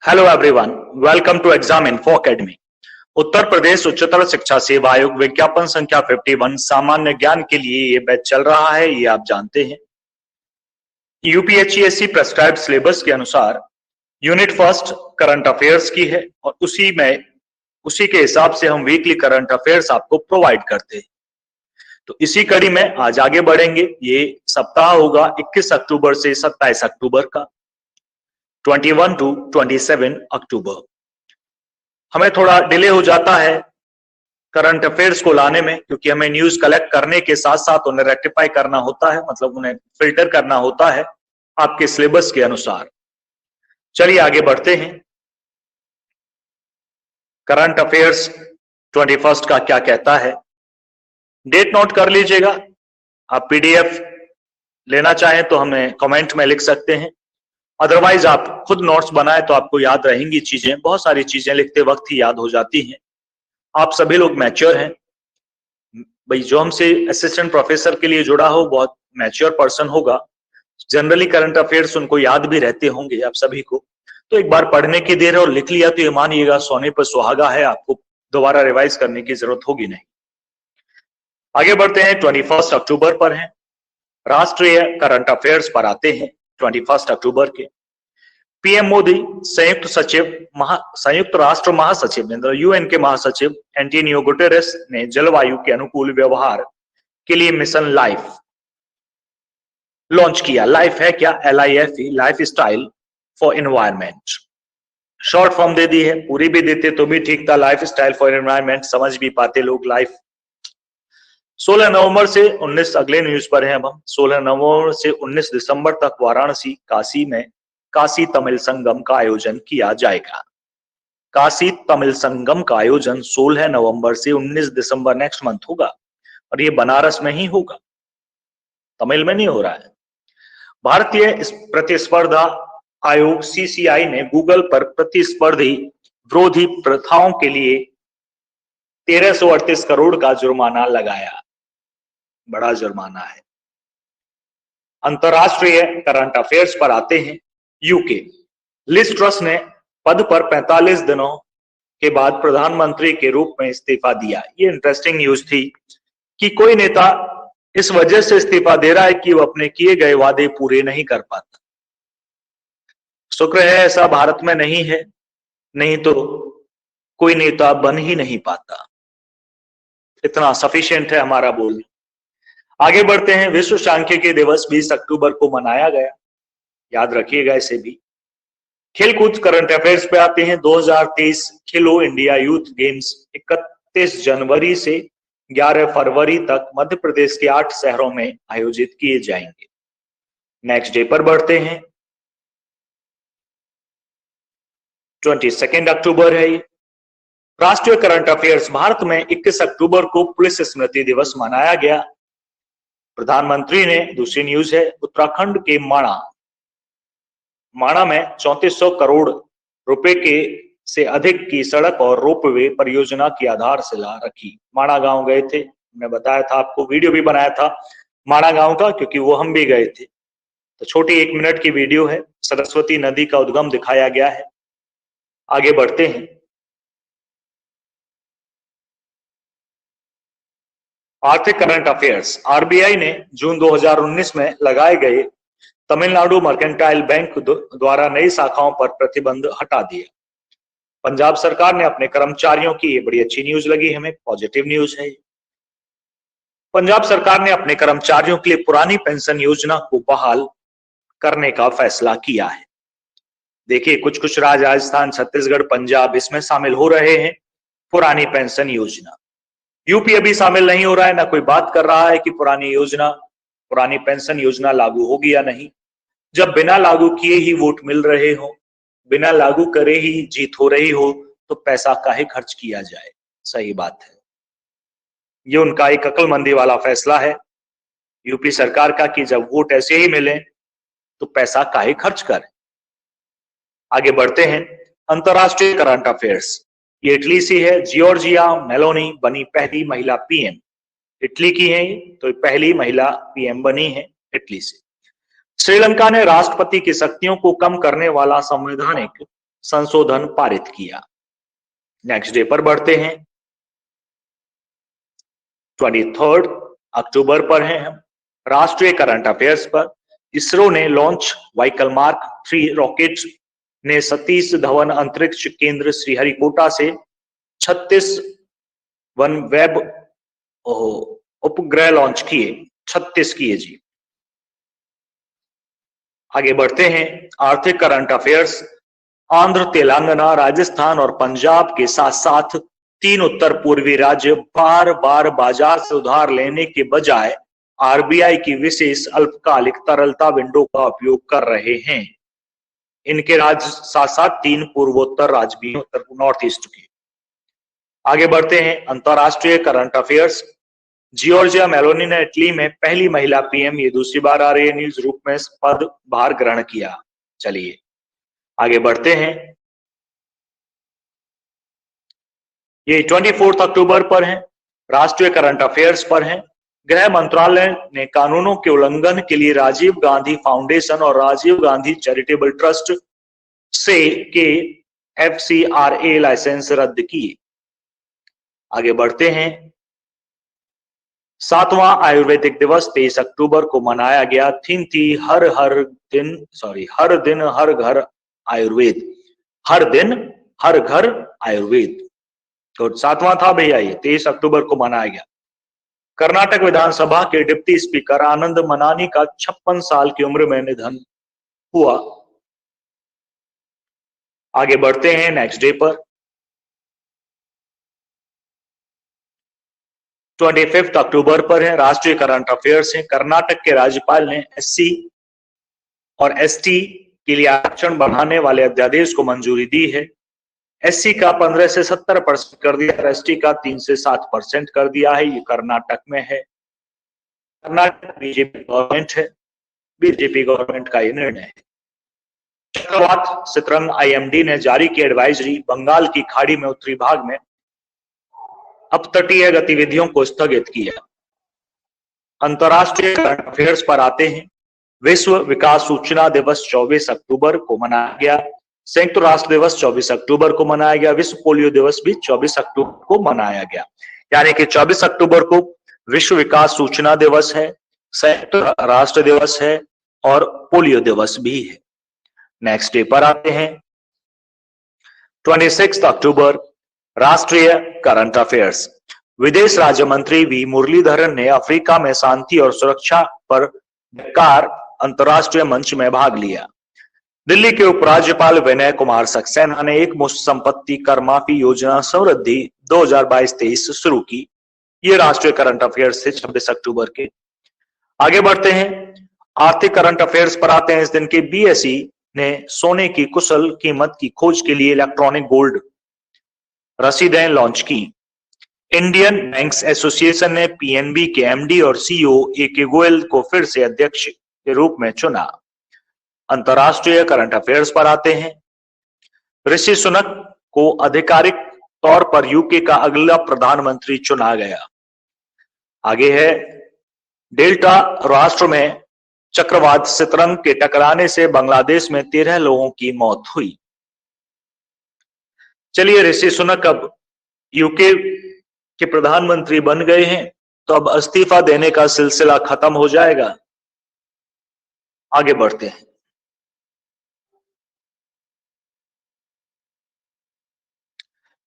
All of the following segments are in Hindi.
Hello everyone, welcome to exam info academy. Uttar Pradesh उच्चतर शिक्षा सेवा आयोग विज्ञापन संख्या 51 सामान्य ज्ञान के लिए ये बैच चल रहा है, ये आप जानते हैं। यूपीएचसीएससी प्रेस्क्राइब्ड सिलेबस के अनुसार यूनिट फर्स्ट करंट अफेयर्स की है और उसी के हिसाब से हम वीकली करंट अफेयर्स आपको प्रोवाइड करते हैं। तो इसी कड़ी में आज आगे बढ़ेंगे। ये सप्ताह होगा 21 अक्टूबर से 27 अक्टूबर का, 21 टू 27 अक्टूबर। हमें थोड़ा डिले हो जाता है करंट अफेयर्स को लाने में, क्योंकि हमें न्यूज कलेक्ट करने के साथ साथ उन्हें रेक्टिफाई करना होता है, मतलब उन्हें फिल्टर करना होता है आपके सिलेबस के अनुसार। चलिए आगे बढ़ते हैं। करंट अफेयर्स 21 का क्या कहता है, डेट नोट कर लीजिएगा। आप पीडीएफ लेना चाहें तो हमें कमेंट में लिख सकते हैं, अदरवाइज आप खुद नोट्स बनाए तो आपको याद रहेंगी चीजें। बहुत सारी चीजें लिखते वक्त ही याद हो जाती हैं। आप सभी लोग मैच्योर हैं भाई, जो हमसे असिस्टेंट प्रोफेसर के लिए जुड़ा हो बहुत मैच्योर पर्सन होगा। जनरली करंट अफेयर्स उनको याद भी रहते होंगे आप सभी को, तो एक बार पढ़ने की देर और लिख लिया तो ये मानिएगा सोने पर सुहागा है, आपको दोबारा रिवाइज करने की जरूरत होगी नहीं। आगे बढ़ते हैं, 21 अक्टूबर पर है, राष्ट्रीय करंट अफेयर्स पर आते हैं। 21 अक्टूबर के पीएम मोदी संयुक्त राष्ट्र महासचिव यूएन के महासचिव एंटोनियो गुटेरेस ने जलवायु के अनुकूल व्यवहार के लिए मिशन लाइफ लॉन्च किया। लाइफ है क्या? LIFE, lifestyle for environment. Short form दे दी है, पूरी भी देते तो भी ठीक था, लाइफ स्टाइल फॉर एनवायरमेंट समझ भी पाते लोग। लाइफ 16 नवंबर से 19 अगले न्यूज पर हैं अब हम। 16 नवंबर से 19 दिसंबर तक वाराणसी काशी में काशी तमिल संगम का आयोजन किया जाएगा। काशी तमिल संगम का आयोजन 16 नवंबर से 19 दिसंबर नेक्स्ट मंथ होगा, और ये बनारस में ही होगा, तमिल में नहीं हो रहा है। भारतीय प्रतिस्पर्धा आयोग CCI ने गूगल पर प्रतिस्पर्धी विरोधी प्रथाओं के लिए 1338 करोड़ का जुर्माना लगाया। बड़ा जुर्माना है। अंतरराष्ट्रीय करंट अफेयर्स पर आते हैं। यूके लिज ट्रस ने पद पर 45 दिनों के बाद प्रधानमंत्री के रूप में इस्तीफा दिया। ये इंटरेस्टिंग न्यूज थी कि कोई नेता इस वजह से इस्तीफा दे रहा है कि वो अपने किए गए वादे पूरे नहीं कर पाता। शुक्र है ऐसा भारत में नहीं है, नहीं तो कोई नेता बन ही नहीं पाता। इतना सफिशिएंट है हमारा बोलना। आगे बढ़ते हैं। विश्व सांख्यिकी दिवस 20 अक्टूबर को मनाया गया, याद रखिएगा इसे भी। खेलकूद करंट अफेयर्स पे आते हैं। 2023 खेलो इंडिया यूथ गेम्स 31 जनवरी से 11 फरवरी तक मध्य प्रदेश के 8 शहरों में आयोजित किए जाएंगे। नेक्स्ट डे पर बढ़ते हैं, 22 अक्टूबर है ये। राष्ट्रीय करंट अफेयर्स, भारत में 21 अक्टूबर को पुलिस स्मृति दिवस मनाया गया। प्रधानमंत्री ने, दूसरी न्यूज है, उत्तराखंड के माणा में 3400 करोड़ रुपए के से अधिक की सड़क और रोपवे परियोजना की आधारशिला रखी। माणा गांव गए थे, मैं बताया था आपको, वीडियो भी बनाया था माणा गांव का, क्योंकि वो हम भी गए थे। तो छोटी 1 मिनट की वीडियो है, सरस्वती नदी का उद्गम दिखाया गया है। आगे बढ़ते हैं। आर्थिक करंट अफेयर्स, RBI ने जून 2019 में लगाए गए तमिलनाडु मर्केंटाइल बैंक द्वारा नई शाखाओं पर प्रतिबंध हटा दिया। पंजाब सरकार ने अपने कर्मचारियों की, ये बड़ी अच्छी न्यूज लगी हमें, पॉजिटिव न्यूज है। पंजाब सरकार ने अपने कर्मचारियों के लिए पुरानी पेंशन योजना को बहाल करने का फैसला किया है। देखिए, कुछ राज्य, राजस्थान, छत्तीसगढ़, पंजाब, इसमें शामिल हो रहे हैं पुरानी पेंशन योजना। यूपी अभी शामिल नहीं हो रहा है, ना कोई बात कर रहा है कि पुरानी पेंशन योजना लागू होगी या नहीं। जब बिना लागू किए ही वोट मिल रहे हो, बिना लागू करे ही जीत हो रही हो, तो पैसा काहे खर्च किया जाए। सही बात है, ये उनका एक अक्लमंदी वाला फैसला है यूपी सरकार का कि जब वोट ऐसे ही मिले तो पैसा काहे खर्च करें। आगे बढ़ते हैं। अंतरराष्ट्रीय करंट अफेयर्स, ये इटली से है। जियोर्जिया मेलोनी बनी पहली महिला PM। इटली की है, तो पहली महिला PM बनी है इटली से। श्रीलंका ने राष्ट्रपति की शक्तियों को कम करने वाला संवैधानिक संशोधन पारित किया। नेक्स्ट डे पर बढ़ते हैं, 23 अक्टूबर पर हैं हम। राष्ट्रीय करंट अफेयर्स पर इसरो ने लॉन्च व्हीकल मार्क 3 रॉकेट ने सतीश धवन अंतरिक्ष केंद्र श्रीहरिकोटा से 36 वन वेब उपग्रह लॉन्च किए, 36 किए जी। आगे बढ़ते हैं, आर्थिक करंट अफेयर्स। आंध्र, तेलंगाना, राजस्थान और पंजाब के साथ साथ 3 उत्तर पूर्वी राज्य बार बार बाजार से उधार लेने के बजाय आरबीआई की विशेष अल्पकालिक तरलता विंडो का उपयोग कर रहे हैं। इनके राज्य साथ साथ 3 पूर्वोत्तर राज्य भी उत्तर नॉर्थ ईस्ट के। आगे बढ़ते हैं, अंतरराष्ट्रीय करंट अफेयर्स। जियोर्जिया मेलोनी ने इटली में पहली महिला पीएम, ये दूसरी बार आ रही है न्यूज रूप में, पदभार ग्रहण किया। चलिए आगे बढ़ते हैं, ये 24 अक्टूबर पर है, राष्ट्रीय करंट अफेयर्स पर है। गृह मंत्रालय ने कानूनों के उल्लंघन के लिए राजीव गांधी फाउंडेशन और राजीव गांधी चैरिटेबल ट्रस्ट से के FCRA लाइसेंस रद्द किए। आगे बढ़ते हैं, 7वां आयुर्वेदिक दिवस 23 अक्टूबर को मनाया गया। थीम थी हर दिन हर घर आयुर्वेद, हर दिन हर घर आयुर्वेद। तो 7वां था भैया, ये 23 अक्टूबर को मनाया गया। कर्नाटक विधानसभा के डिप्टी स्पीकर आनंद मनानी का 56 साल की उम्र में निधन हुआ। आगे बढ़ते हैं, नेक्स्ट डे पर 25 अक्टूबर पर है, राष्ट्रीय करंट अफेयर्स है। कर्नाटक के राज्यपाल ने SC और ST के लिए आरक्षण बढ़ाने वाले अध्यादेश को मंजूरी दी है। SC का 15 से 70% कर दिया और ST का 3 से 7% कर दिया है। ये कर्नाटक में है। कर्नाटक बीजेपी गवर्नमेंट है, बीजेपी गवर्नमेंट का ये निर्णय है। चक्रवात सितरंग IMD ने जारी की एडवाइजरी, बंगाल की खाड़ी में उत्तरी भाग में अपतटीय गतिविधियों को स्थगित किया। अंतरराष्ट्रीय करंट अफेयर्स पर आते हैं, विश्व विकास सूचना दिवस 24 अक्टूबर को मनाया गया। संयुक्त राष्ट्र दिवस 24 अक्टूबर को मनाया गया। विश्व पोलियो दिवस भी 24 अक्टूबर को मनाया गया। यानी कि 24 अक्टूबर को विश्व विकास सूचना दिवस है, संयुक्त राष्ट्र दिवस है और पोलियो दिवस भी है। नेक्स्ट डे पर आते हैं, 26 अक्टूबर, राष्ट्रीय करंट अफेयर्स। विदेश राज्य मंत्री वी मुरलीधरन ने अफ्रीका में शांति और सुरक्षा पर बेकार अंतरराष्ट्रीय मंच में भाग लिया। दिल्ली के उपराज्यपाल विनय कुमार सक्सेना ने एक मुश्त संपत्ति कर माफी योजना समृद्धि 2022-23 शुरू की। ये राष्ट्रीय करंट अफेयर्स थे 26 अक्टूबर के। आगे बढ़ते हैं, आर्थिक करंट अफेयर्स पर आते हैं। इस दिन के BSE ने सोने की कुशल कीमत की खोज के लिए इलेक्ट्रॉनिक गोल्ड रसीदें लॉन्च की। इंडियन बैंक्स एसोसिएशन ने PNB के MD और CEO AK गोयल को फिर से अध्यक्ष के रूप में चुना। अंतरराष्ट्रीय करंट अफेयर्स पर आते हैं, ऋषि सुनक को आधिकारिक तौर पर UK का अगला प्रधानमंत्री चुना गया। आगे है, डेल्टा राष्ट्र में चक्रवात सितरंग के टकराने से बांग्लादेश में 13 लोगों की मौत हुई। चलिए, ऋषि सुनक अब UK के प्रधानमंत्री बन गए हैं, तो अब इस्तीफा देने का सिलसिला खत्म हो जाएगा। आगे बढ़ते हैं,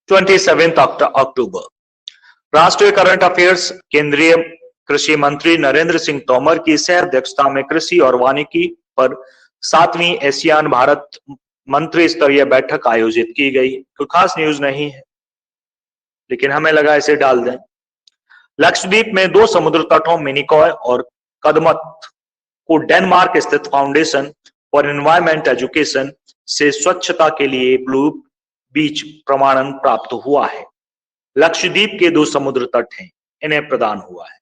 ट्वेंटी अक्टूबर, राष्ट्रीय करंट अफेयर्स। केंद्रीय कृषि मंत्री नरेंद्र सिंह तोमर की सह अध्यक्षता में कृषि और वानिकी पर 7वीं एशियान भारत मंत्री स्तरीय बैठक आयोजित की गई। कोई खास न्यूज नहीं है, लेकिन हमें लगा इसे डाल दें। लक्षद्वीप में 2 समुद्र तटों मिनिकॉय और कदमत को डेनमार्क स्थित फाउंडेशन फॉर एनवायरमेंट एजुकेशन से स्वच्छता के लिए ब्लू बीच प्रमाणन प्राप्त हुआ है। लक्षद्वीप के 2 समुद्र तट हैं, इन्हें प्रदान हुआ है।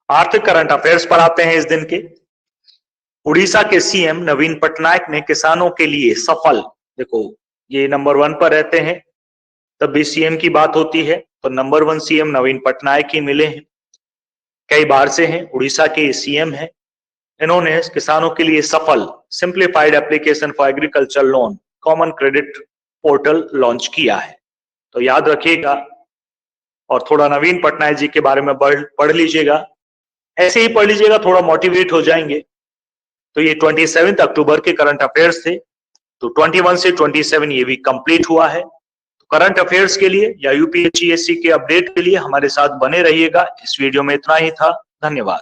आर्थिक करंट अफेयर्स पर आते हैं इस दिन के। उड़ीसा के CM नवीन पटनायक ने किसानों के लिए सफल, देखो ये नंबर 1 पर रहते हैं तब भी CM की बात होती है, तो नंबर 1 CM नवीन पटनायक ही मिले हैं। कई बार से हैं, उड़ीसा के CM हैं। इन्होंने किसानों के लिए सफल simplified application for agriculture loan common credit portal launch किया है। तो याद रखिएगा और थोड़ा नवीन पटनायक जी के बारे में पढ़ लीजिएगा, ऐसे ही पढ़ लीजिएगा, थोड़ा मोटिवेट हो जाएंगे। तो ये 27 अक्टूबर के करंट अफेयर्स थे। तो 21 से 27 ये भी कंप्लीट हुआ है। तो करंट अफेयर्स के लिए या यूपीएससी के अपडेट के लिए हमारे साथ बने रहिएगा। इस वीडियो में इतना ही था। धन्यवाद।